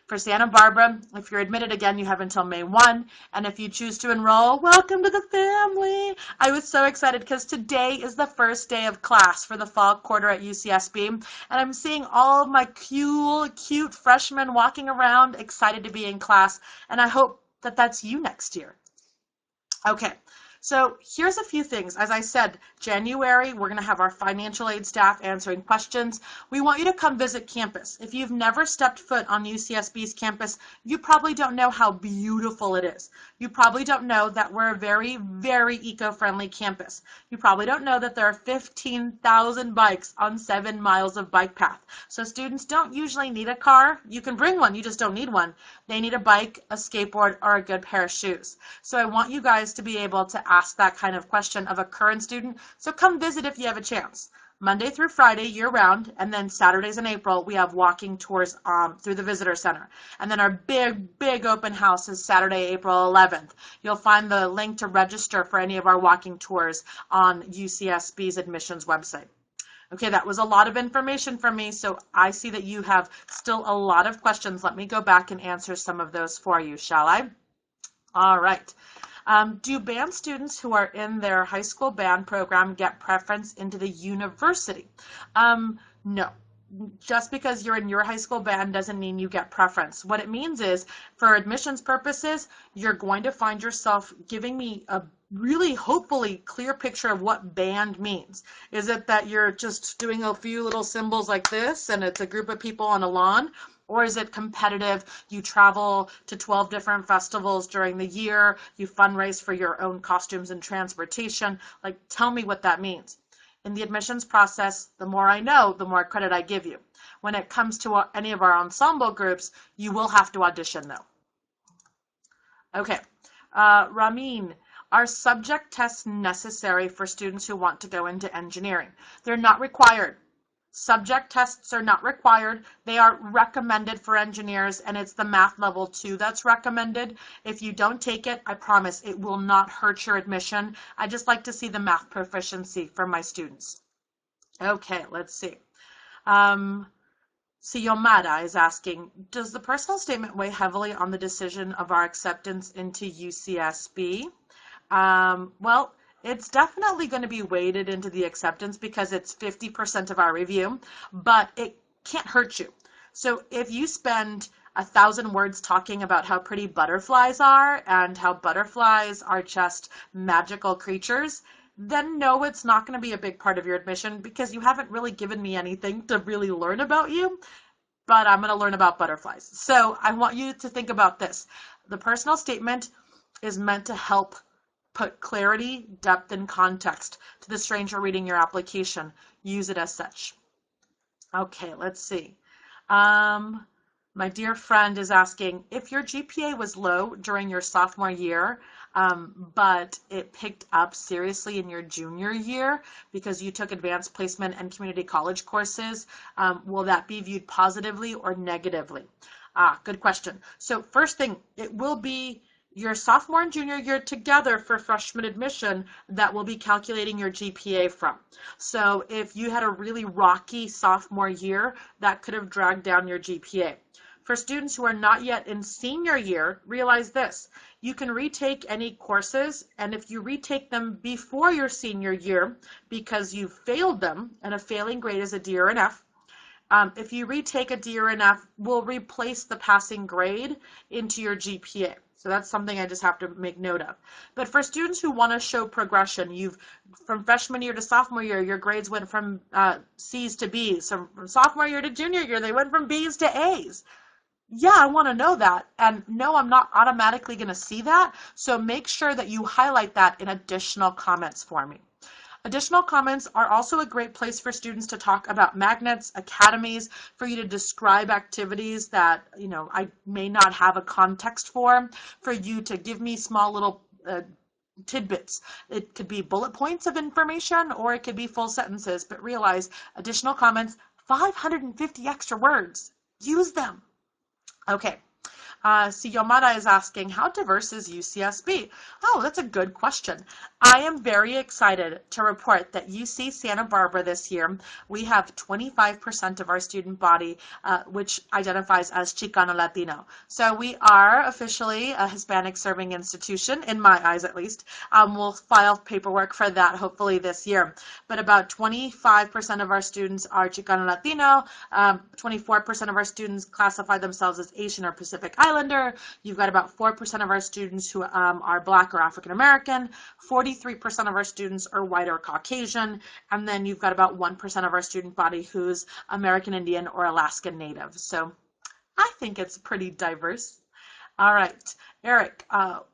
For Santa Barbara, if you're admitted again, you have until May 1. And if you choose to enroll, welcome to the family. I was so excited because today is the first day of class for the fall quarter at UCSB. And I'm seeing all of my cute freshmen walking around, excited to be in class. And I hope that that's you next year. Okay. So here's a few things. As I said, January, we're going to have our financial aid staff answering questions. We want you to come visit campus. If you've never stepped foot on UCSB's campus, you probably don't know how beautiful it is. You probably don't know that we're a very, very eco-friendly campus. You probably don't know that there are 15,000 bikes on 7 miles of bike path. So students don't usually need a car. You can bring one, you just don't need one. They need a bike, a skateboard, or a good pair of shoes. So I want you guys to be able to ask that kind of question of a current student. So come visit if you have a chance. Monday through Friday, year-round, and then Saturdays in April, we have walking tours through the Visitor Center. And then our big open house is Saturday, April 11th. You'll find the link to register for any of our walking tours on UCSB's admissions website. Okay, that was a lot of information from me, so I see that you have still a lot of questions. Let me go back and answer some of those for you, shall I? All right. Do band students who are in their high school band program get preference into the university? No. Just because you're in your high school band doesn't mean you get preference. What it means is, for admissions purposes, you're going to find yourself giving me a really hopefully clear picture of what band means. Is it that you're just doing a few little symbols like this and it's a group of people on a lawn? Or is it competitive? You travel to 12 different festivals during the year, you fundraise for your own costumes and transportation. Like, tell me what that means. In the admissions process, the more I know, the more credit I give you. When it comes to any of our ensemble groups, you will have to audition though. Okay, Ramin, are subject tests necessary for students who want to go into engineering? They're not required. Subject tests are not required. They are recommended for engineers, and it's the math level 2 that's recommended. If you don't take it, I promise it will not hurt your admission. I just like to see the math proficiency for my students. Okay, let's see. Siyomada is asking, does the personal statement weigh heavily on the decision of our acceptance into UCSB? Well, it's definitely going to be weighted into the acceptance because it's 50% of our review, but it can't hurt you. So if you spend 1,000 words talking about how pretty butterflies are and how butterflies are just magical creatures, then no, it's not going to be a big part of your admission because you haven't really given me anything to really learn about you, but I'm going to learn about butterflies. So I want you to think about this. The personal statement is meant to help put clarity, depth, and context to the stranger reading your application. Use it as such. Okay, let's see. My dear friend is asking, if your GPA was low during your sophomore year, but it picked up seriously in your junior year because you took advanced placement and community college courses, will that be viewed positively or negatively? Good question. So first thing, it will be your sophomore and junior year together for freshman admission that will be calculating your GPA from. So if you had a really rocky sophomore year, that could have dragged down your GPA. For students who are not yet in senior year, realize this. You can retake any courses, and if you retake them before your senior year because you failed them, and a failing grade is a D or an F, if you retake a D or an F, we'll replace the passing grade into your GPA. So that's something I just have to make note of. But for students who want to show progression, from freshman year to sophomore year, your grades went from C's to B's. So from sophomore year to junior year, they went from B's to A's. Yeah, I want to know that. And no, I'm not automatically going to see that. So make sure that you highlight that in additional comments for me. Additional comments are also a great place for students to talk about magnets, academies, for you to describe activities that, I may not have a context for you to give me small little tidbits. It could be bullet points of information or it could be full sentences, but realize additional comments, 550 extra words. Use them. Okay. Siyomada is asking, how diverse is UCSB? Oh, that's a good question. I am very excited to report that UC Santa Barbara this year, we have 25% of our student body which identifies as Chicano Latino. So we are officially a Hispanic serving institution, in my eyes at least. We'll file paperwork for that hopefully this year. But about 25% of our students are Chicano Latino, 24% of our students classify themselves as Asian or Pacific Islander. You've got about 4% of our students who are Black or African American, 43% of our students are white or Caucasian, and then you've got about 1% of our student body who's American Indian or Alaskan Native. So I think it's pretty diverse. All right, Eric,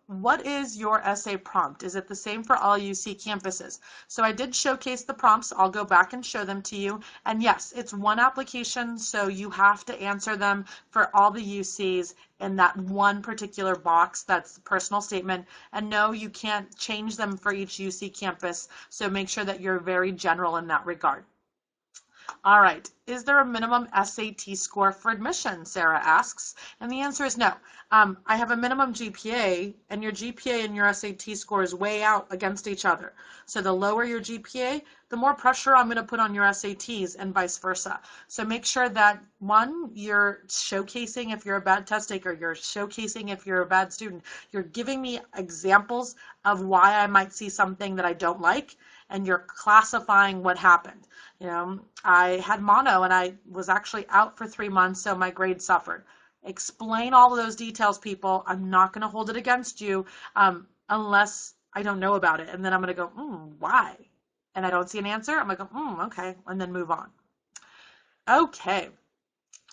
what is your essay prompt? Is it the same for all UC campuses? So I did showcase the prompts. I'll go back and show them to you. And yes, it's one application, so you have to answer them for all the UCs in that one particular box. That's the personal statement. And no, you can't change them for each UC campus, so make sure that you're very general in that regard. All right, is there a minimum SAT score for admission, Sarah asks. And the answer is no. I have a minimum GPA, and your GPA and your SAT score is way out against each other. So the lower your GPA, the more pressure I'm going to put on your SATs and vice versa. So make sure that, one, you're showcasing if you're a bad test taker, you're showcasing if you're a bad student, you're giving me examples of why I might see something that I don't like, and you're classifying what happened. I had mono and I was actually out for 3 months, so my grade suffered. Explain all of those details, people. I'm not going to hold it against you unless I don't know about it. And then I'm going to go, why? And I don't see an answer. I'm going to go, okay, and then move on. Okay.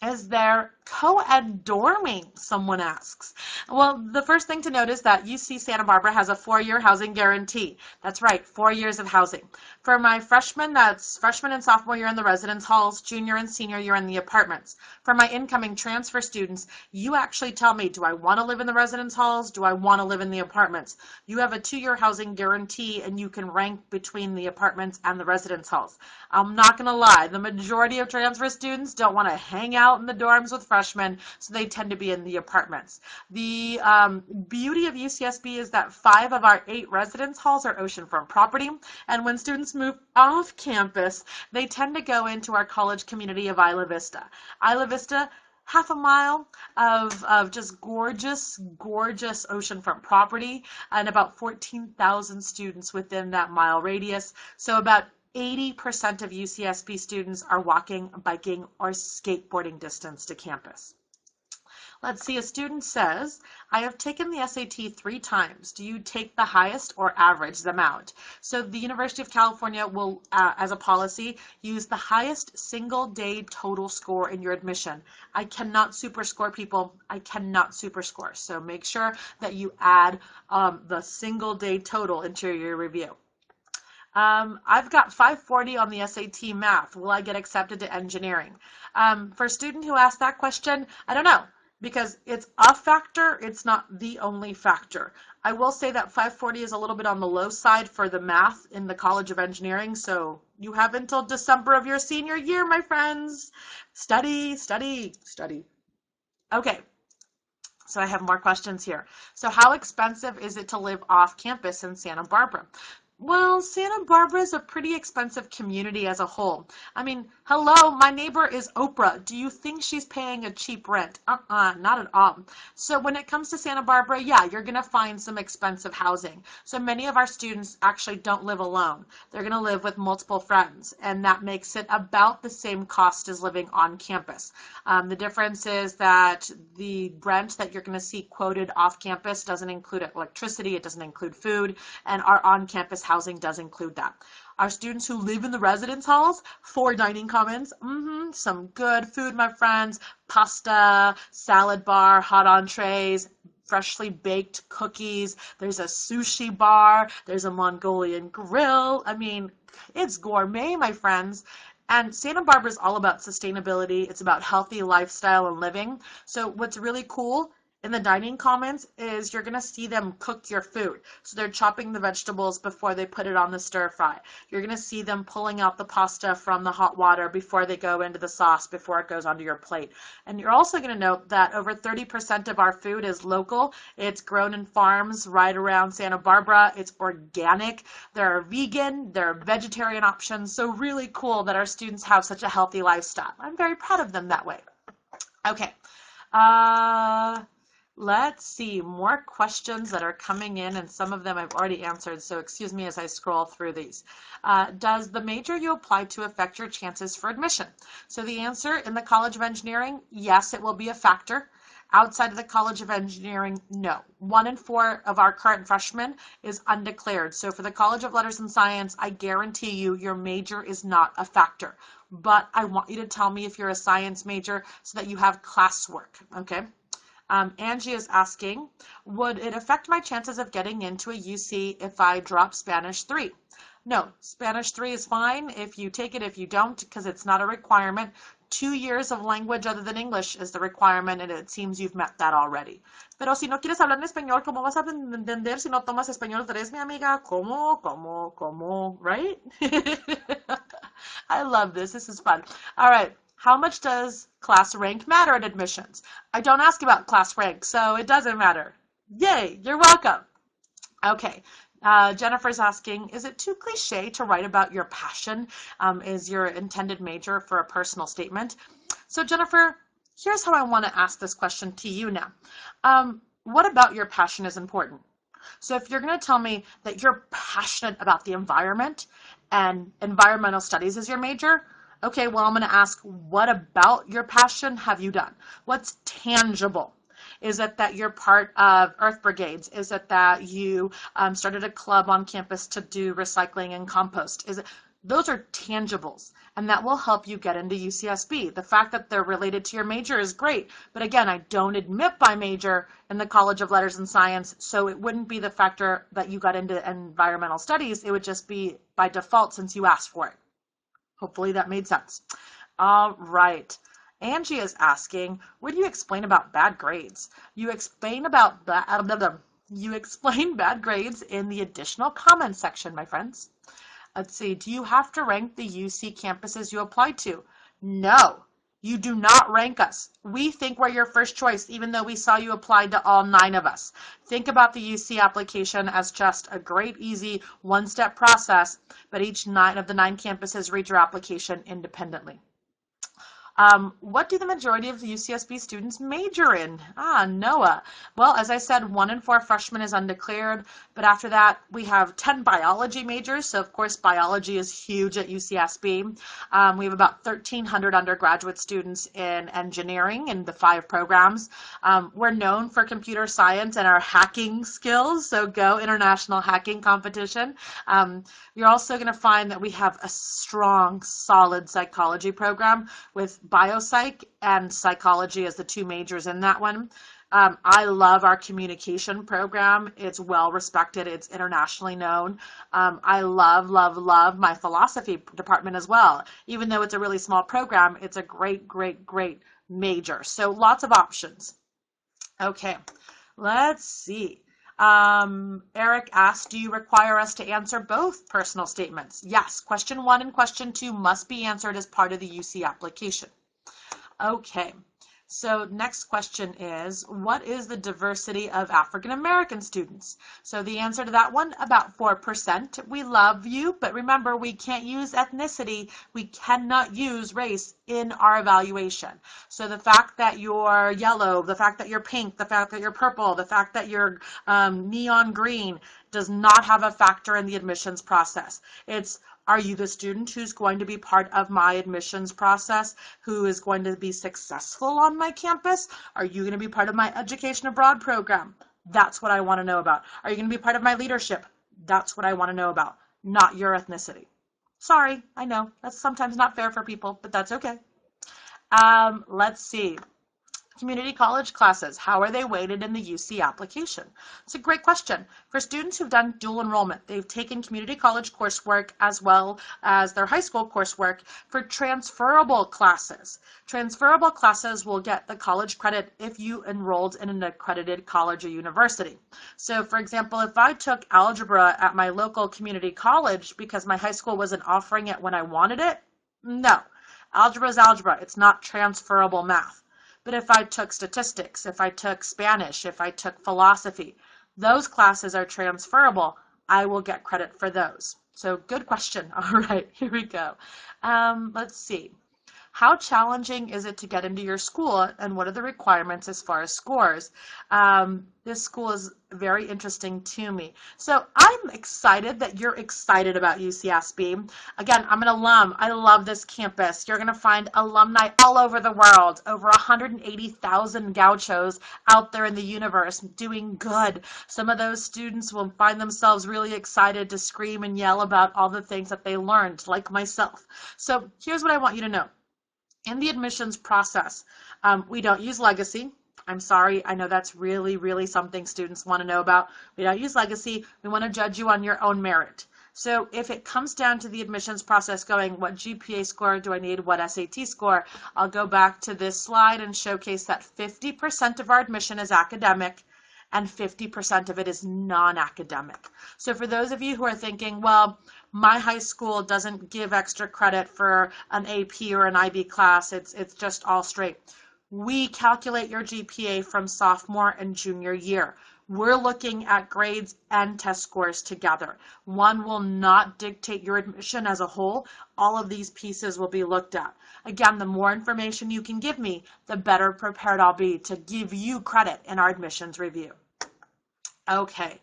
Is there co-ed dorming? Someone asks. Well, the first thing to note is that UC Santa Barbara has a 4-year housing guarantee. That's right, 4 years of housing. For my freshmen, that's freshman and sophomore year in the residence halls, junior and senior year in the apartments. For my incoming transfer students, you actually tell me, do I want to live in the residence halls? Do I want to live in the apartments? You have a 2-year housing guarantee, and you can rank between the apartments and the residence halls. I'm not going to lie, the majority of transfer students don't want to hang out in the dorms with freshmen, so they tend to be in the apartments. The beauty of UCSB is that 5 of our 8 residence halls are oceanfront property, and when students move off campus, they tend to go into our college community of Isla Vista. Isla Vista, half a mile of just gorgeous, gorgeous oceanfront property, and about 14,000 students within that mile radius. So about 80% of UCSB students are walking, biking, or skateboarding distance to campus. Let's see, a student says, I have taken the SAT 3 times. Do you take the highest or average them out? So the University of California will, as a policy, use the highest single day total score in your admission. I cannot superscore people. I cannot superscore. So make sure that you add the single day total into your review. I've got 540 on the SAT math. Will I get accepted to engineering? For a student who asked that question, I don't know, because it's a factor, it's not the only factor. I will say that 540 is a little bit on the low side for the math in the College of Engineering, so you have until December of your senior year, my friends. Study, study, study. Okay. So I have more questions here. So how expensive is it to live off campus in Santa Barbara? Well, Santa Barbara is a pretty expensive community as a whole. I mean, hello, my neighbor is Oprah. Do you think she's paying a cheap rent? Not at all. So when it comes to Santa Barbara, yeah, you're going to find some expensive housing. So many of our students actually don't live alone. They're going to live with multiple friends, and that makes it about the same cost as living on campus. The difference is that the rent that you're going to see quoted off campus doesn't include electricity, it doesn't include food, and our on-campus housing does include that. Our students who live in the residence halls, 4 dining commons, some good food, my friends, pasta, salad bar, hot entrees, freshly baked cookies, there's a sushi bar, there's a Mongolian grill. I mean, it's gourmet, my friends. And Santa Barbara is all about sustainability. It's about healthy lifestyle and living. So what's really cool in the dining commons is you're going to see them cook your food. So they're chopping the vegetables before they put it on the stir fry. You're going to see them pulling out the pasta from the hot water before they go into the sauce, before it goes onto your plate. And you're also going to note that over 30% of our food is local. It's grown in farms right around Santa Barbara. It's organic. There are vegan, there are vegetarian options. So really cool that our students have such a healthy lifestyle. I'm very proud of them that way. Okay. Let's see, more questions that are coming in, and some of them I've already answered, so excuse me as I scroll through these. Does the major you apply to affect your chances for admission? So the answer in the College of Engineering, yes, it will be a factor. Outside of the College of Engineering, no. 1 in 4 of our current freshmen is undeclared. So for the College of Letters and Science, I guarantee you your major is not a factor. But I want you to tell me if you're a science major so that you have classwork, okay? Angie is asking, would it affect my chances of getting into a UC if I drop Spanish 3? No, Spanish 3 is fine if you take it, if you don't, because it's not a requirement. 2 years of language other than English is the requirement, and it seems you've met that already. Pero si no quieres hablar en español, ¿cómo vas a entender si no tomas español 3, mi amiga? ¿Cómo? Right? I love this. This is fun. All right. How much does class rank matter at admissions? I don't ask about class rank, so it doesn't matter. Yay, you're welcome. Okay, Jennifer's asking, is it too cliche to write about your passion? Is your intended major for a personal statement? So Jennifer, here's how I want to ask this question to you now. What about your passion is important? So if you're going to tell me that you're passionate about the environment and environmental studies is your major, okay, well, I'm going to ask, what about your passion have you done? What's tangible? Is it that you're part of Earth Brigades? Is it that you started a club on campus to do recycling and compost? Those are tangibles, and that will help you get into UCSB. The fact that they're related to your major is great, but again, I don't admit by major in the College of Letters and Science, so it wouldn't be the factor that you got into environmental studies. It would just be by default since you asked for it. Hopefully that made sense. All right. Angie is asking, what do you explain about bad grades? You explain bad grades in the additional comments section, my friends. Let's see, do you have to rank the UC campuses you applied to? No, you do not rank us. We think we're your first choice, even though we saw you applied to all 9 of us. Think about the UC application as just a great, easy, one-step process, but each of the 9 campuses read your application independently. What do the majority of the UCSB students major in? Noah. Well, as I said, 1 in 4 freshmen is undeclared, but after that, we have 10 biology majors, so of course biology is huge at UCSB. We have about 1,300 undergraduate students in engineering in the 5 programs. We're known for computer science and our hacking skills, so go international hacking competition. You're also going to find that we have a strong, solid psychology program with biopsych and psychology as the 2 majors in that one. I love our communication program. It's well respected. It's internationally known. I love my philosophy department as well. Even though it's a really small program, it's a great major. So lots of options. Okay, let's see. Eric asked, do you require us to answer both personal statements? Yes, question 1 and question 2 must be answered as part of the UC application. Okay, so next question is, what is the diversity of African American students? So the answer to that one, about 4%. We love you, but remember, we can't use ethnicity. We cannot use race in our evaluation. So the fact that you're yellow, the fact that you're pink, the fact that you're purple, the fact that you're neon green does not have a factor in the admissions process. It's, are you the student who's going to be part of my admissions process, who is going to be successful on my campus? Are you going to be part of my Education Abroad program? That's what I want to know about. Are you going to be part of my leadership? That's what I want to know about, not your ethnicity. Sorry, I know, that's sometimes not fair for people, but that's okay. Let's see. Community college classes, how are they weighted in the UC application? It's a great question. For students who've done dual enrollment, they've taken community college coursework as well as their high school coursework for transferable classes. Transferable classes will get the college credit if you enrolled in an accredited college or university. So for example, if I took algebra at my local community college because my high school wasn't offering it when I wanted it, no. Algebra is algebra. It's not transferable math. But if I took statistics, if I took Spanish, if I took philosophy, those classes are transferable. I will get credit for those. So good question. All right, here we go. Let's see. How challenging is it to get into your school, and what are the requirements as far as scores? This school is very interesting to me. So I'm excited that you're excited about UCSB. Again, I'm an alum. I love this campus. You're going to find alumni all over the world, over 180,000 gauchos out there in the universe doing good. Some of those students will find themselves really excited to scream and yell about all the things that they learned, like myself. So here's what I want you to know. In the admissions process, we don't use legacy. I'm sorry, I know that's really something students want to know about. We don't use legacy. We want to judge you on your own merit. So if it comes down to the admissions process going, what GPA score do I need, what SAT score, I'll go back to this slide and showcase that 50% of our admission is academic and 50% of it is non-academic. So for those of you who are thinking, well, my high school doesn't give extra credit for an AP or an IB class, it's just all straight. We calculate your GPA from sophomore and junior year. We're looking at grades and test scores together. One will not dictate your admission as a whole. All of these pieces will be looked at. Again, the more information you can give me, the better prepared I'll be to give you credit in our admissions review. Okay,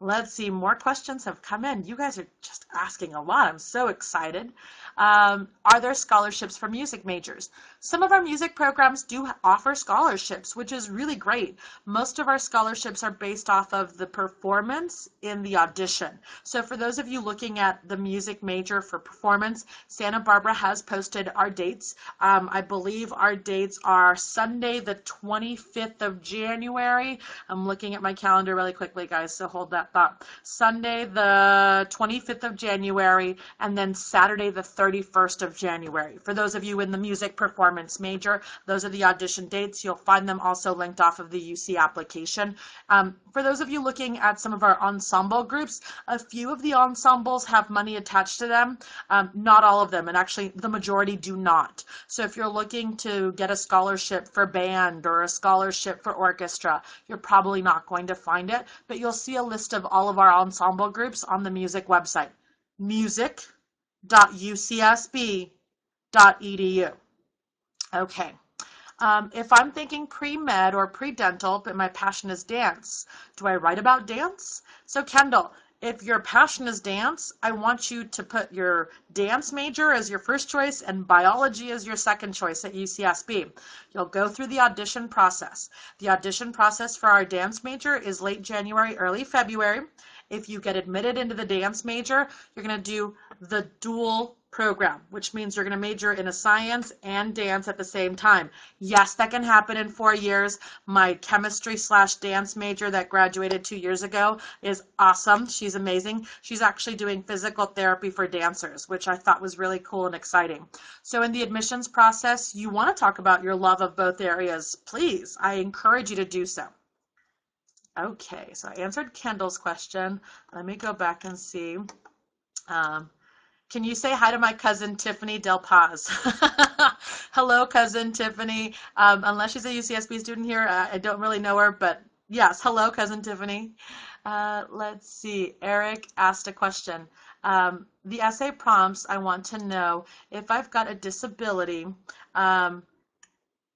Let's see, more questions have come in. You guys are just asking a lot. I'm so excited. Are there scholarships for music majors? Some of our music programs do offer scholarships, which is really great. Most of our scholarships are based off of the performance in the audition. So for those of you looking at the music major for performance, Santa Barbara has posted our dates. I believe our dates are Sunday, the 25th of January. I'm looking at my calendar really quickly, guys, so hold that thought. Sunday, the 25th of January, and then Saturday, the 31st of January. For those of you in the music performance major, those are the audition dates. You'll find them also linked off of the UC application. For those of you looking at some of our ensemble groups, a few of the ensembles have money attached to them. Not all of them, and actually the majority do not. So if you're looking to get a scholarship for band or a scholarship for orchestra, you're probably not going to find it, but you'll see a list of all of our ensemble groups on the music website, music.ucsb.edu. Okay. If I'm thinking pre-med or pre-dental, but my passion is dance, do I write about dance? So Kendall, if your passion is dance, I want you to put your dance major as your first choice and biology as your second choice at UCSB. You'll go through the audition process. The audition process for our dance major is late January, early February. If you get admitted into the dance major, you're going to do the dual program, which means you're going to major in a science and dance at the same time. Yes, that can happen in 4 years. My chemistry/dance major that graduated 2 years ago is awesome. She's amazing. She's actually doing physical therapy for dancers, which I thought was really cool and exciting. So in the admissions process, you want to talk about your love of both areas. Please, I encourage you to do so. Okay, so I answered Kendall's question. Let me go back and see. Can you say hi to my cousin Tiffany Del Paz? Hello, cousin Tiffany. Unless she's a UCSB student here, I don't really know her, but yes, hello, cousin Tiffany. Let's see. Eric asked a question. The essay prompts, I want to know if I've got a disability,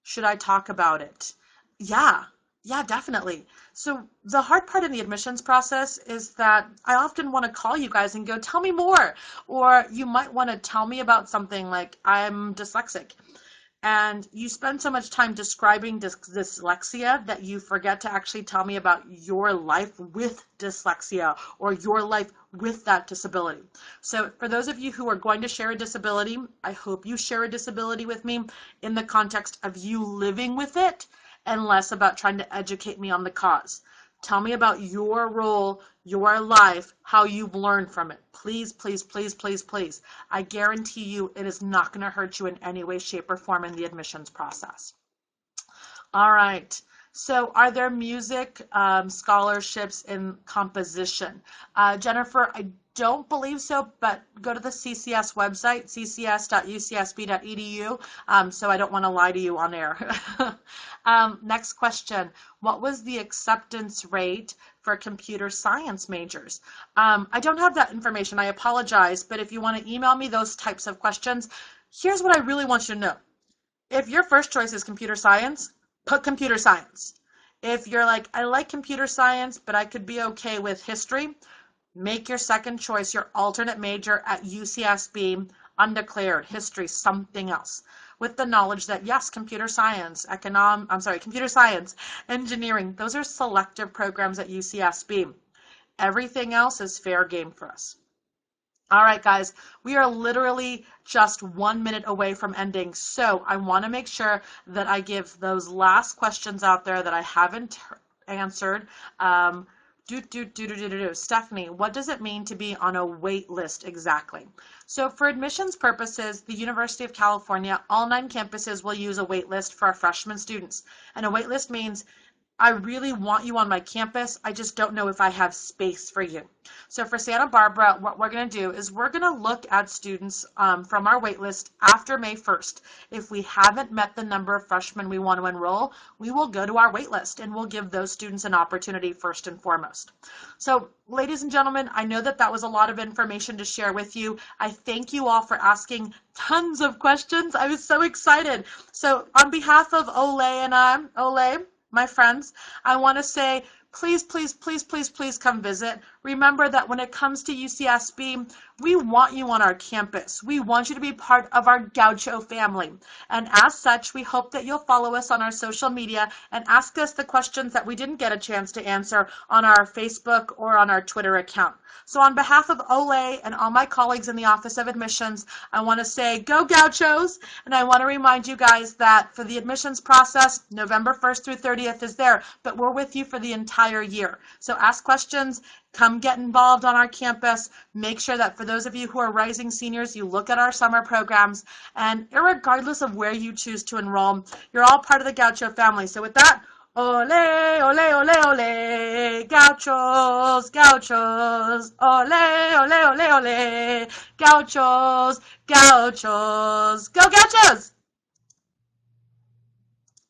should I talk about it? Yeah, definitely. So the hard part in the admissions process is that I often want to call you guys and go, tell me more. Or you might want to tell me about something like I'm dyslexic. And you spend so much time describing dyslexia that you forget to actually tell me about your life with dyslexia or your life with that disability. So for those of you who are going to share a disability, I hope you share a disability with me in the context of you living with it and less about trying to educate me on the cause. Tell me about your role, your life, how you've learned from it. Please, please, please, please, please. I guarantee you it is not going to hurt you in any way, shape, or form in the admissions process. All right. So are there music scholarships in composition? Jennifer, I don't believe so, but go to the CCS website, ccs.ucsb.edu, so I don't want to lie to you on air. Next question. What was the acceptance rate for computer science majors? I don't have that information. I apologize, but if you want to email me those types of questions, here's what I really want you to know. If your first choice is computer science, put computer science. If you're like, I like computer science, but I could be okay with history, make your second choice your alternate major at UCSB, undeclared, history, something else, with the knowledge that yes, computer science, computer science, engineering, those are selective programs at UCSB. Everything else is fair game for us. All right, guys, we are literally just 1 minute away from ending, so I want to make sure that I give those last questions out there that I haven't answered. Stephanie, what does it mean to be on a wait list exactly? So for admissions purposes, the University of California, all 9 campuses will use a wait list for our freshman students. And a wait list means I really want you on my campus. I just don't know if I have space for you. So for Santa Barbara, what we're going to do is we're going to look at students from our wait list after May 1st. If we haven't met the number of freshmen we want to enroll, we will go to our wait list and we'll give those students an opportunity first and foremost. So ladies and gentlemen, I know that that was a lot of information to share with you. I thank you all for asking tons of questions. I was so excited. So on behalf of Olay and I, my friends, I want to say please, please, please, please, please come visit. Remember that when it comes to UCSB, we want you on our campus. We want you to be part of our Gaucho family. And as such, we hope that you'll follow us on our social media and ask us the questions that we didn't get a chance to answer on our Facebook or on our Twitter account. So on behalf of Olay and all my colleagues in the Office of Admissions, I want to say go Gauchos, and I want to remind you guys that for the admissions process, November 1st through 30th is there, but we're with you for the entire year. So ask questions, come get involved on our campus. Make sure that for those of you who are rising seniors, you look at our summer programs, and regardless of where you choose to enroll, you're all part of the Gaucho family. So with that, ole, ole, ole, ole, Gauchos, Gauchos, ole, ole, ole, ole, Gauchos, Gauchos, go Gauchos!